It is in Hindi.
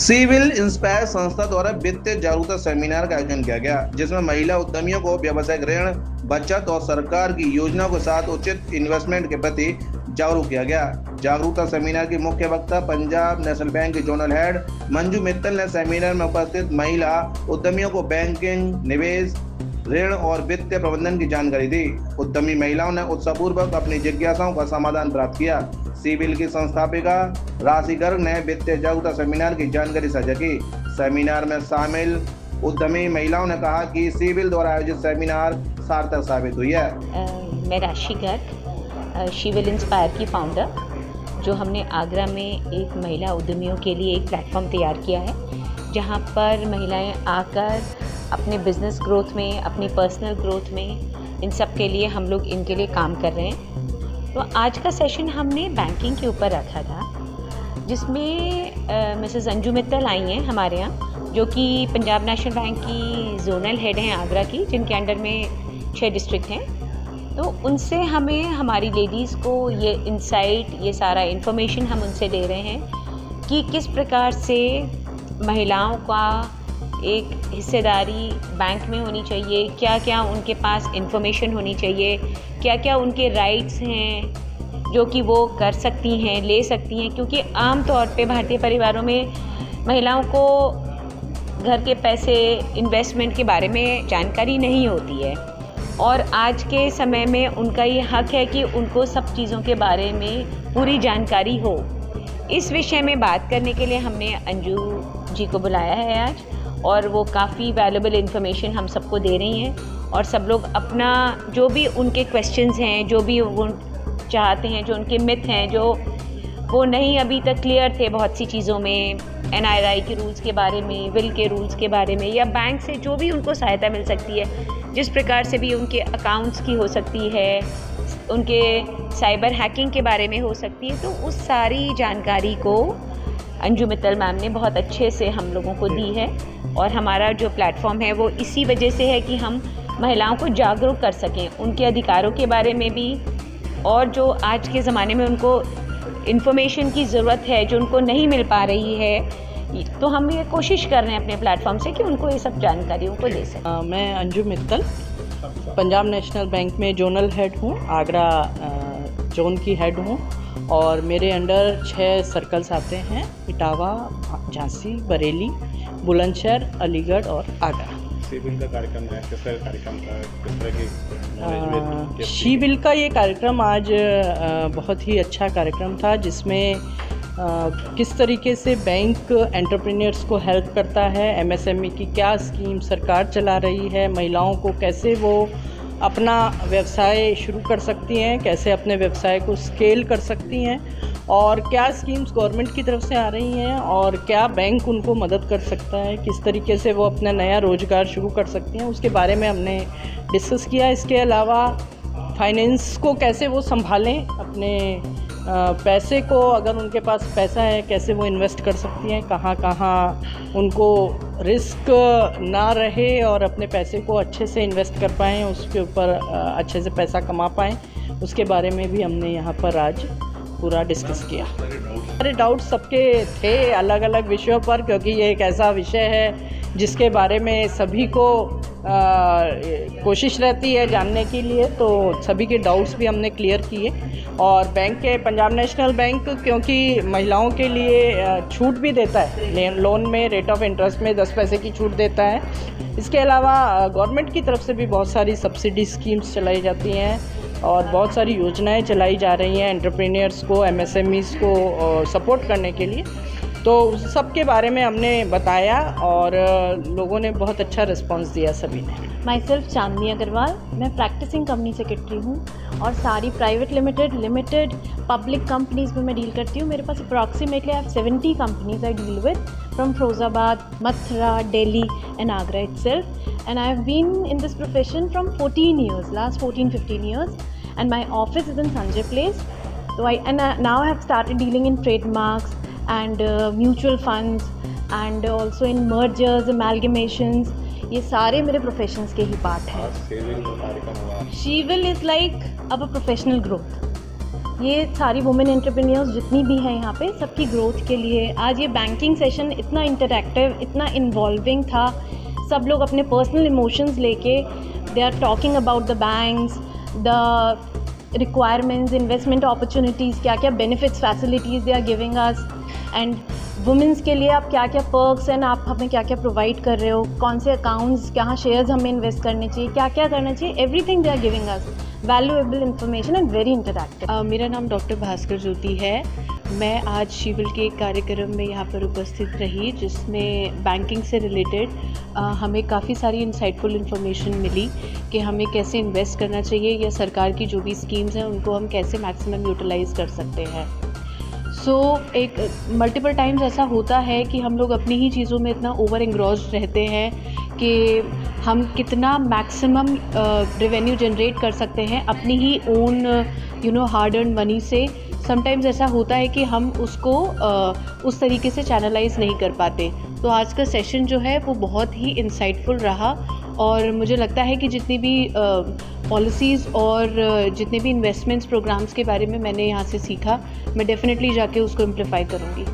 सिविल इंस्पायर संस्था द्वारा वित्तीय जागरूकता सेमिनार का आयोजन किया गया, जिसमें महिला उद्यमियों को व्यावसायिक ऋण, बचत और सरकार की योजनाओं के साथ उचित इन्वेस्टमेंट के प्रति जागरूक किया गया। जागरूकता सेमिनार की मुख्य वक्ता पंजाब नेशनल बैंक की जोनल हेड मंजू मित्तल ने सेमिनार में उपस्थित महिला उद्यमियों को बैंकिंग, निवेश, ऋण और वित्तीय प्रबंधन की जानकारी दी। उद्यमी महिलाओं ने उत्साहपूर्वक अपनी जिज्ञासाओं का समाधान प्राप्त किया। सिविल की संस्थापिका राशि गर्ग ने वित्तीय जागरूकता सेमिनार की जानकारी साझा की। सेमिनार में शामिल उद्यमी महिलाओं ने कहा कि सिविल द्वारा आयोजित सेमिनार सार्थक साबित हुई है। मैं राशि गर्ग, सिविल इंस्पायर की फाउंडर, जो हमने आगरा में एक महिला उद्यमियों के लिए एक प्लेटफॉर्म तैयार किया है, जहां पर महिलाएं आकर अपने बिजनेस ग्रोथ में, अपनी पर्सनल ग्रोथ में, इन सब के लिए हम लोग इनके लिए काम कर रहे हैं। तो आज का सेशन हमने बैंकिंग के ऊपर रखा था, जिसमें मिसेस अंजू मित्तल आई हैं हमारे यहाँ, जो कि पंजाब नेशनल बैंक की जोनल हेड हैं आगरा की, जिनके अंडर में 6 डिस्ट्रिक्ट हैं। तो उनसे हमें, हमारी लेडीज़ को ये इंसाइट, ये सारा इन्फॉर्मेशन हम उनसे ले रहे हैं कि किस प्रकार से महिलाओं का एक हिस्सेदारी बैंक में होनी चाहिए, क्या क्या उनके पास इन्फॉर्मेशन होनी चाहिए, क्या क्या उनके राइट्स हैं जो कि वो कर सकती हैं, ले सकती हैं। क्योंकि आम तौर पे भारतीय परिवारों में महिलाओं को घर के पैसे, इन्वेस्टमेंट के बारे में जानकारी नहीं होती है, और आज के समय में उनका ये हक है कि उनको सब चीज़ों के बारे में पूरी जानकारी हो। इस विषय में बात करने के लिए हमने अंजू जी को बुलाया है आज, और वो काफ़ी वैल्यूएबल इन्फॉर्मेशन हम सबको दे रही हैं, और सब लोग अपना जो भी उनके क्वेश्चंस हैं, जो भी वो चाहते हैं, जो उनके मिथ हैं, जो वो नहीं अभी तक क्लियर थे बहुत सी चीज़ों में, NRI के रूल्स के बारे में, विल के रूल्स के बारे में, या बैंक से जो भी उनको सहायता मिल सकती है, जिस प्रकार से भी उनके अकाउंट्स की हो सकती है, उनके साइबर हैकिंग के बारे में हो सकती है, तो उस सारी जानकारी को अंजू मित्तल मैम ने बहुत अच्छे से हम लोगों को दी है। और हमारा जो प्लेटफॉर्म है वो इसी वजह से है कि हम महिलाओं को जागरूक कर सकें उनके अधिकारों के बारे में भी, और जो आज के ज़माने में उनको इन्फॉर्मेशन की ज़रूरत है, जो उनको नहीं मिल पा रही है, तो हम ये कोशिश कर रहे हैं अपने प्लेटफॉर्म से कि उनको ये सब जानकारियों को दे सकें। मैं अंजू मित्तल, पंजाब नेशनल बैंक में जोनल हेड हूँ, आगरा जोन की हेड हूँ, और मेरे अंडर 6 सर्कल्स आते हैं: इटावा, झांसी, बरेली, बुलंदशहर, अलीगढ़ और आगरा। सिविल का कार्यक्रम है, किस तरह कार्यक्रम का, किस तरह की सिविल का ये कार्यक्रम आज बहुत ही अच्छा कार्यक्रम था, जिसमें किस तरीके से बैंक एंटरप्रेन्योर्स को हेल्प करता है, MSME की क्या स्कीम सरकार चला रही है, महिलाओं को कैसे वो अपना व्यवसाय शुरू कर सकती हैं, कैसे अपने व्यवसाय को स्केल कर सकती हैं, और क्या स्कीम्स गवर्नमेंट की तरफ से आ रही हैं, और क्या बैंक उनको मदद कर सकता है, किस तरीके से वो अपना नया रोजगार शुरू कर सकती हैं, उसके बारे में हमने डिस्कस किया। इसके अलावा फाइनेंस को कैसे वो संभालें, अपने पैसे को, अगर उनके पास पैसा है, कैसे वो इन्वेस्ट कर सकती हैं, कहाँ कहाँ उनको रिस्क ना रहे और अपने पैसे को अच्छे से इन्वेस्ट कर पाएँ, उसके ऊपर अच्छे से पैसा कमा पाएँ, उसके बारे में भी हमने यहाँ पर आज पूरा डिस्कस किया। सारे डाउट सबके थे अलग अलग विषयों पर, क्योंकि ये एक ऐसा विषय है जिसके बारे में सभी को कोशिश रहती है जानने के लिए, तो सभी के डाउट्स भी हमने क्लियर किए। और बैंक के, पंजाब नेशनल बैंक क्योंकि महिलाओं के लिए छूट भी देता है, लोन में रेट ऑफ इंटरेस्ट में 10 पैसे की छूट देता है। इसके अलावा गवर्नमेंट की तरफ से भी बहुत सारी सब्सिडी स्कीम्स चलाई जाती हैं, और बहुत सारी योजनाएं चलाई जा रही हैं एंटरप्रेन्योर्स को, MSMEs को सपोर्ट करने के लिए। तो सब के बारे में हमने बताया, और लोगों ने बहुत अच्छा रिस्पांस दिया सभी ने। माई सेल्फ चांदनी अग्रवाल, मैं प्रैक्टिसिंग कंपनी सेक्रेटरी हूँ, और सारी प्राइवेट लिमिटेड पब्लिक कंपनीज़ में मैं डील करती हूँ। मेरे पास approximately 70 companies I deal with, from Firozabad, Mathura, Delhi and Agra itself, and I have been in this profession from 14 years, last 14-15 years, and my office is in Sanjay Place. So now I have started dealing in trademarks and mutual funds, and also in mergers, amalgamations. ये सारे मेरे प्रोफेशंस के ही पार्ट हैं। सिविल का कार्यक्रम हुआ, सिविल इज़ लाइक अब अ प्रोफेशनल ग्रोथ। ये सारी वुमेन एंटरप्रेन्योर्स जितनी भी हैं यहाँ पे, सबकी ग्रोथ के लिए आज ये बैंकिंग सेशन इतना इंटरैक्टिव, इतना इन्वॉल्विंग था। सब लोग अपने पर्सनल इमोशंस लेके they are talking about the banks, the requirements, investment opportunities, क्या क्या benefits, facilities they are giving us, and womens के लिए आप क्या क्या पर्क्स एंड आप हमें क्या क्या प्रोवाइड कर रहे हो, कौन से अकाउंट्स, कहाँ शेयर्स हमें इन्वेस्ट करने चाहिए, क्या क्या करना चाहिए, everything they are giving us valuable information and very interactive. मेरा नाम डॉक्टर भास्कर ज्योति है। मैं आज शिविल के एक कार्यक्रम में यहाँ पर उपस्थित रही जिसमें बैंकिंग से रिलेटेड हमें काफ़ी सारी इंसाइटफुल इन्फॉर्मेशन मिली कि हमें कैसे इन्वेस्ट करना चाहिए या सरकार की जो भी स्कीम्स हैं उनको हम कैसे मैक्सिमम यूटिलाइज़ कर सकते हैं। एक मल्टीपल टाइम्स ऐसा होता है कि हम लोग अपनी ही चीज़ों में इतना ओवर एंग्रॉस्ड रहते हैं कि हम कितना मैक्सिमम रेवेन्यू जनरेट कर सकते हैं अपनी ही ओन हार्ड अर्न मनी से। समटाइम्स ऐसा होता है कि हम उसको उस तरीके से चैनलाइज नहीं कर पाते। तो आज का सेशन जो है वो बहुत ही इंसाइटफुल रहा और मुझे लगता है कि जितनी भी पॉलिसीज़ और जितने भी इन्वेस्टमेंट्स प्रोग्राम्स के बारे में मैंने यहाँ से सीखा, मैं डेफिनेटली जाके उसको इम्प्लीफाई करूँगी।